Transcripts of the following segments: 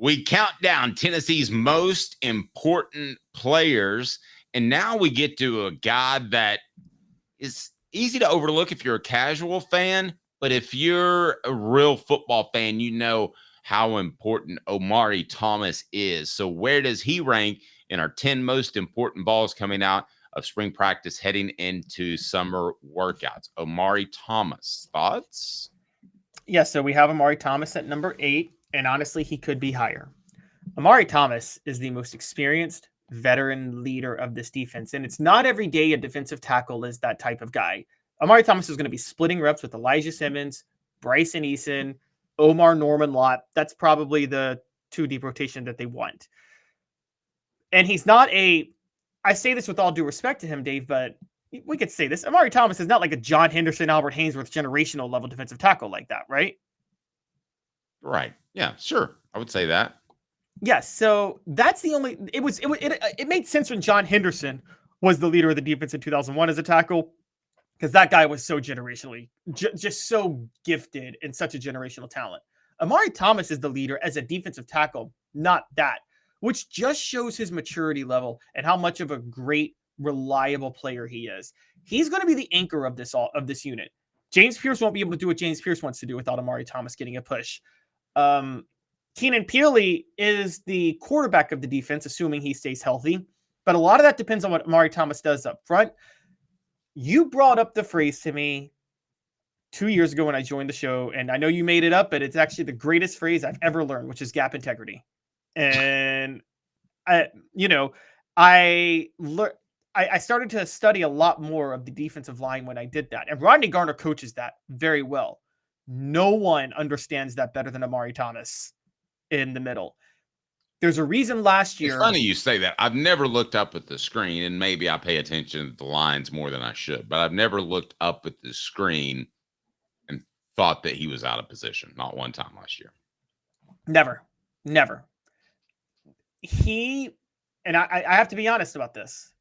We count down Tennessee's most important players, and now we get to a guy that is easy to overlook if you're a casual fan, but if you're a real football fan, you know how important Omari Thomas is. So where does he rank in our 10 most important balls coming out of spring practice heading into summer workouts? Omari Thomas, thoughts? Yeah, so we have Omari Thomas at number 8, and honestly, he could be higher. Omari Thomas is the most experienced veteran leader of this defense, and it's not every day a defensive tackle is that type of guy. Omari Thomas is going to be splitting reps with Elijah Simmons, Bryson Eason, Omar Norman-Lott. That's probably the 2 deep rotation that they want. And he's not I say this with all due respect to him, Dave, but we could say this. Omari Thomas is not like a John Henderson, Albert Haynesworth generational level defensive tackle like that, right? Right. Yeah, sure. I would say that. Yes. So that's the only, it made sense when John Henderson was the leader of the defense in 2001 as a tackle, because that guy was so generationally, just so gifted and such a generational talent. Omari Thomas is the leader as a defensive tackle, not that, which just shows his maturity level and how much of a great, reliable player he is. He's going to be the anchor of this unit. James Pierce won't be able to do what James Pierce wants to do without Omari Thomas getting a push. Keenan Pearley is the quarterback of the defense, assuming he stays healthy. But a lot of that depends on what Omari Thomas does up front. You brought up the phrase to me 2 years ago when I joined the show, and I know you made it up, but it's actually the greatest phrase I've ever learned, which is gap integrity. And I started to study a lot more of the defensive line when I did that. And Rodney Garner coaches that very well. No one understands that better than Omari Thomas in the middle. There's a reason last year. It's funny you say that. I've never looked up at the screen, and maybe I pay attention to the lines more than I should, but I've never looked up at the screen and thought that he was out of position. Not one time last year. Never. And I have to be honest about this.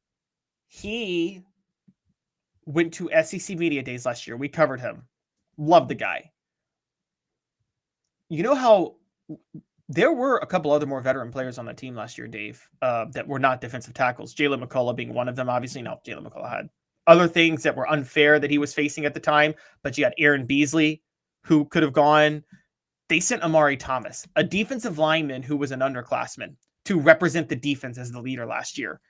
He went to SEC Media Days last year. We covered him. Love the guy. You know how there were a couple other more veteran players on the team last year, Dave, that were not defensive tackles. Jalen McCullough being one of them. Obviously, no, Jalen McCullough had other things that were unfair that he was facing at the time. But you had Aaron Beasley, who could have gone. They sent Omari Thomas, a defensive lineman who was an underclassman, to represent the defense as the leader last year.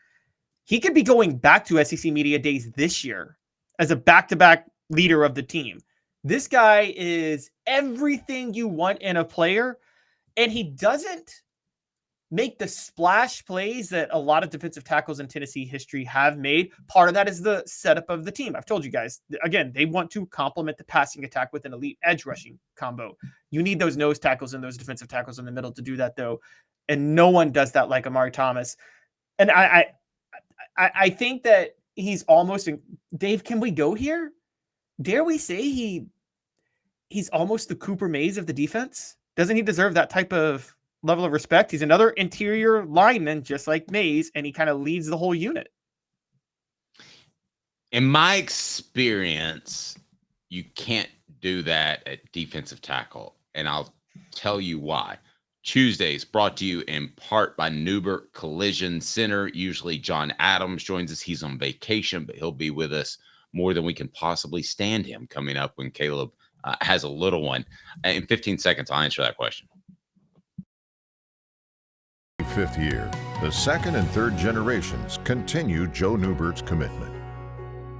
He could be going back to SEC Media Days this year as a back-to-back leader of the team. This guy is everything you want in a player, and he doesn't make the splash plays that a lot of defensive tackles in Tennessee history have made. Part of that is the setup of the team. I've told you guys, again, they want to complement the passing attack with an elite edge rushing combo. You need those nose tackles and those defensive tackles in the middle to do that, though, and no one does that like Omari Thomas. And I think that he's almost – Dave, can we go here? Dare we say he's almost the Cooper Mays of the defense? Doesn't he deserve that type of level of respect? He's another interior lineman just like Mays, and he kind of leads the whole unit. In my experience, you can't do that at defensive tackle, and I'll tell you why. Tuesdays brought to you in part by Newbert Collision Center. Usually John Adams joins us. He's on vacation, but he'll be with us more than we can possibly stand him coming up when Caleb has a little one. In 15 seconds, I'll answer that question. Fifth year, the second and third generations continue Joe Newbert's commitment.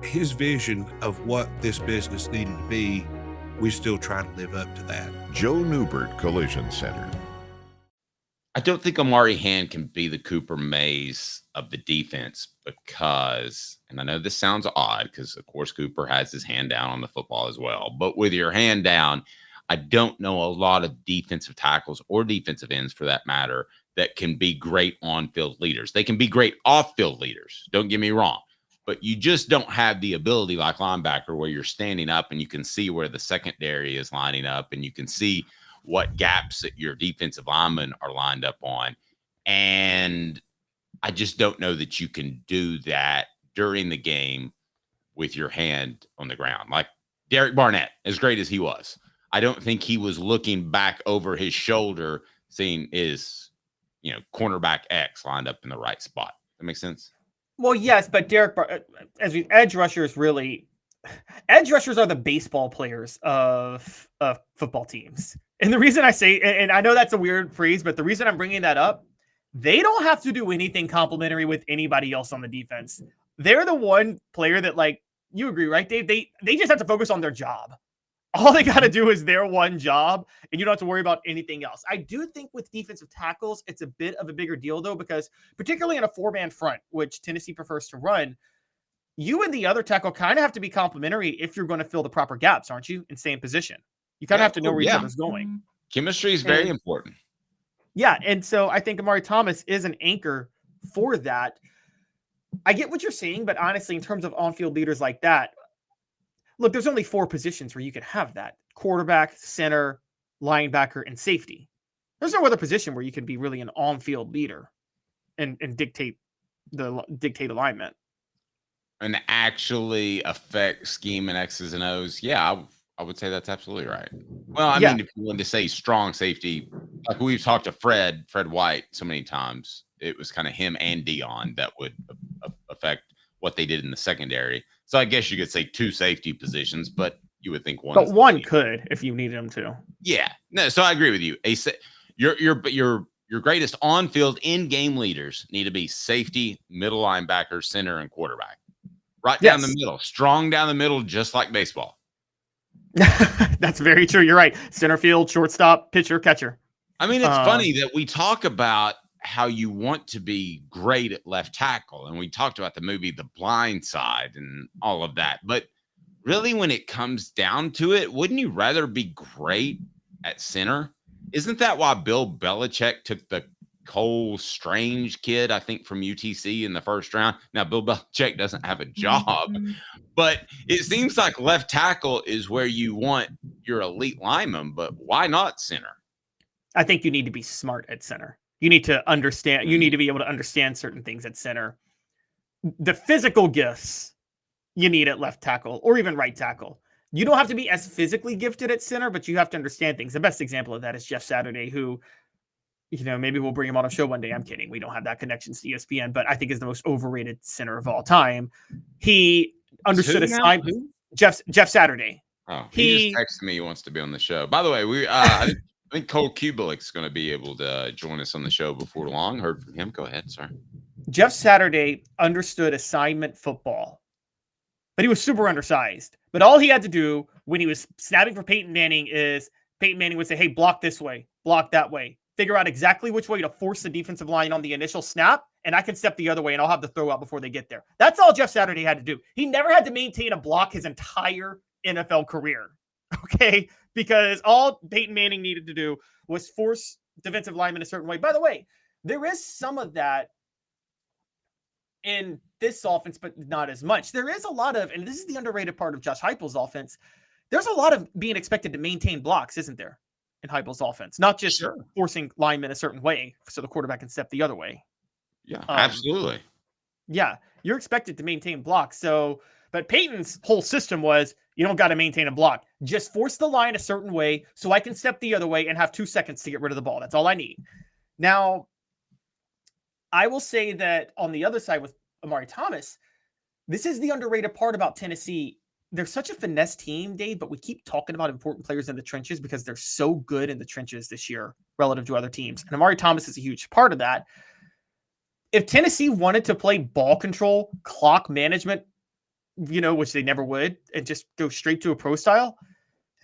His vision of what this business needed to be, we still try to live up to that. Joe Newbert Collision Center. I don't think Omari Hand can be the Cooper Mays of the defense because, and I know this sounds odd because, of course, Cooper has his hand down on the football as well. But with your hand down, I don't know a lot of defensive tackles or defensive ends, for that matter, that can be great on-field leaders. They can be great off-field leaders. Don't get me wrong. But you just don't have the ability like linebacker where you're standing up and you can see where the secondary is lining up and you can see what gaps that your defensive linemen are lined up on. And I just don't know that you can do that during the game with your hand on the ground. Like Derek Barnett, as great as he was, I don't think he was looking back over his shoulder seeing is, cornerback X lined up in the right spot. That makes sense? Well, yes, but edge rushers edge rushers are the baseball players of football teams. And the reason I say, and I know that's a weird phrase, but the reason I'm bringing that up, they don't have to do anything complimentary with anybody else on the defense. They're the one player that, like, you agree, right, Dave? They just have to focus on their job. All they got to do is their one job, and you don't have to worry about anything else. I do think with defensive tackles, it's a bit of a bigger deal, though, because particularly in a four-man front, which Tennessee prefers to run, you and the other tackle kind of have to be complementary if you're going to fill the proper gaps, aren't you, and stay in position. You kind of have to know where each other's going. Chemistry is very important. Yeah, and so I think Omari Thomas is an anchor for that. I get what you're saying, but honestly, in terms of on-field leaders like that, look, there's only 4 positions where you can have that: quarterback, center, linebacker, and safety. There's no other position where you can be really an on-field leader and dictate alignment. And actually affect scheme and X's and O's. Yeah, I would say that's absolutely right. Well, I mean, if you wanted to say strong safety, like we've talked to Fred White so many times, it was kind of him and Dion that would affect what they did in the secondary. So I guess you could say 2 safety positions, but you would think one. But one could if you needed them to. Yeah, no. So I agree with you. Your greatest on-field in-game leaders need to be safety, middle linebacker, center, and quarterback. Right down the middle, strong down the middle, just like baseball. That's very true. You're right. Center field, shortstop, pitcher, catcher. I mean, it's funny that we talk about how you want to be great at left tackle, and we talked about the movie The Blind Side and all of that. But really, when it comes down to it, wouldn't you rather be great at center? Isn't that why Bill Belichick took the Cole Strange kid, I think, from UTC in the first round? Now, Bill Belichick doesn't have a job, but it seems like left tackle is where you want your elite lineman, but why not center? I think you need to be smart at center. You need to understand. You need to be able to understand certain things at center. The physical gifts you need at left tackle or even right tackle. You don't have to be as physically gifted at center, but you have to understand things. The best example of that is Jeff Saturday, who, maybe we'll bring him on a show one day. I'm kidding. We don't have that connection to ESPN, but I think is the most overrated center of all time. He understood assignment. Jeff Saturday. Oh, he just texted me. He wants to be on the show. By the way, I think Cole Kubelik's going to be able to join us on the show before long. Heard from him. Go ahead, sir. Jeff Saturday understood assignment football, but he was super undersized. But all he had to do when he was snapping for Peyton Manning is Peyton Manning would say, hey, block this way, block that way. Figure out exactly which way to force the defensive line on the initial snap, and I can step the other way, and I'll have the throw out before they get there. That's all Jeff Saturday had to do. He never had to maintain a block his entire NFL career, okay? Because all Peyton Manning needed to do was force defensive linemen a certain way. By the way, there is some of that in this offense, but not as much. There is a lot of, and this is the underrated part of Josh Heupel's offense, there's a lot of being expected to maintain blocks, isn't there, in Heupel's offense? Not just forcing linemen a certain way so the quarterback can step the other way. Yeah, absolutely. Yeah, you're expected to maintain blocks. So, but Peyton's whole system was, you don't got to maintain a block. Just force the line a certain way so I can step the other way and have 2 seconds to get rid of the ball. That's all I need. Now, I will say that on the other side with Omari Thomas, this is the underrated part about Tennessee. They're such a finesse team, Dave, but we keep talking about important players in the trenches because they're so good in the trenches this year relative to other teams. And Omari Thomas is a huge part of that. If Tennessee wanted to play ball control, clock management, which they never would, and just go straight to a pro style,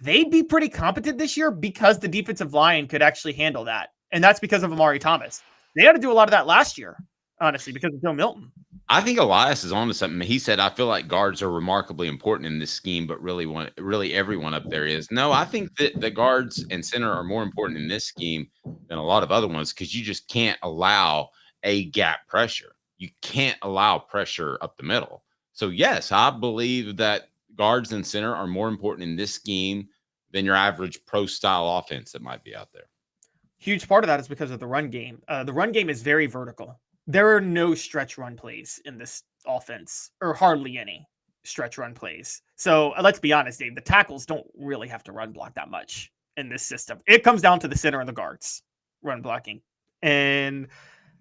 they'd be pretty competent this year because the defensive line could actually handle that. And that's because of Omari Thomas. They had to do a lot of that last year, honestly, because of Joe Milton. I think Elias is onto something. He said, I feel like guards are remarkably important in this scheme, but really everyone up there is. No, I think that the guards and center are more important in this scheme than a lot of other ones because you just can't allow a gap pressure. You can't allow pressure up the middle. So, yes, I believe that guards and center are more important in this scheme than your average pro-style offense that might be out there. Huge part of that is because of the run game. The run game is very vertical. There are no stretch run plays in this offense, or hardly any stretch run plays. So let's be honest, Dave, the tackles don't really have to run block that much in this system. It comes down to the center and the guards. run blocking. And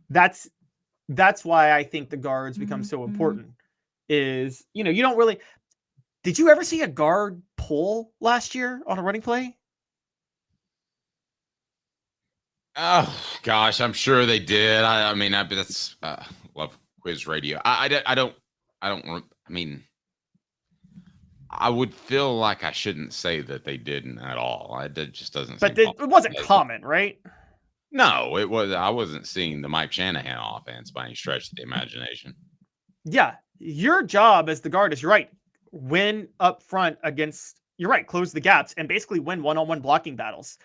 that's why I think the guards become so important is, you don't really, did you ever see a guard pull last year on a running play? Oh gosh, I'm sure they did. I mean, that's love quiz radio. I don't. I mean, I would feel like I shouldn't say that they didn't at all. It just doesn't. But seem it wasn't common, right? No, it was. I wasn't seeing the Mike Shanahan offense by any stretch of the imagination. Yeah, your job as the guard is, you're right, win up front against. You're right, close the gaps and basically win one-on-one blocking battles.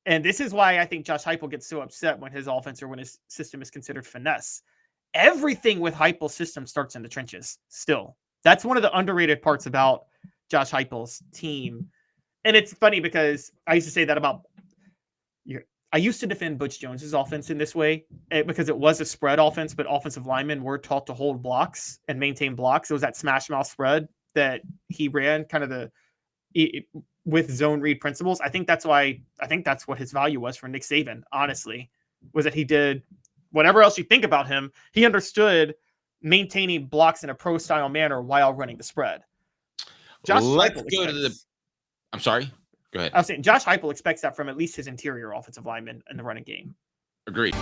And this is why I think Josh Heupel gets so upset when his offense or when his system is considered finesse. Everything with Heupel's system starts in the trenches still. That's one of the underrated parts about Josh Heupel's team. And it's funny because I used to say that about I used to defend Butch Jones's offense in this way because it was a spread offense, but offensive linemen were taught to hold blocks and maintain blocks. It was that smash mouth spread that he ran, kind of with zone read principles. I think that's what his value was for Nick Saban, honestly, was that he did whatever else you think about him. He understood maintaining blocks in a pro style manner while running the spread. Let's go to the. I'm sorry. Go ahead. I was saying Josh Heupel expects that from at least his interior offensive linemen in the running game. Agreed.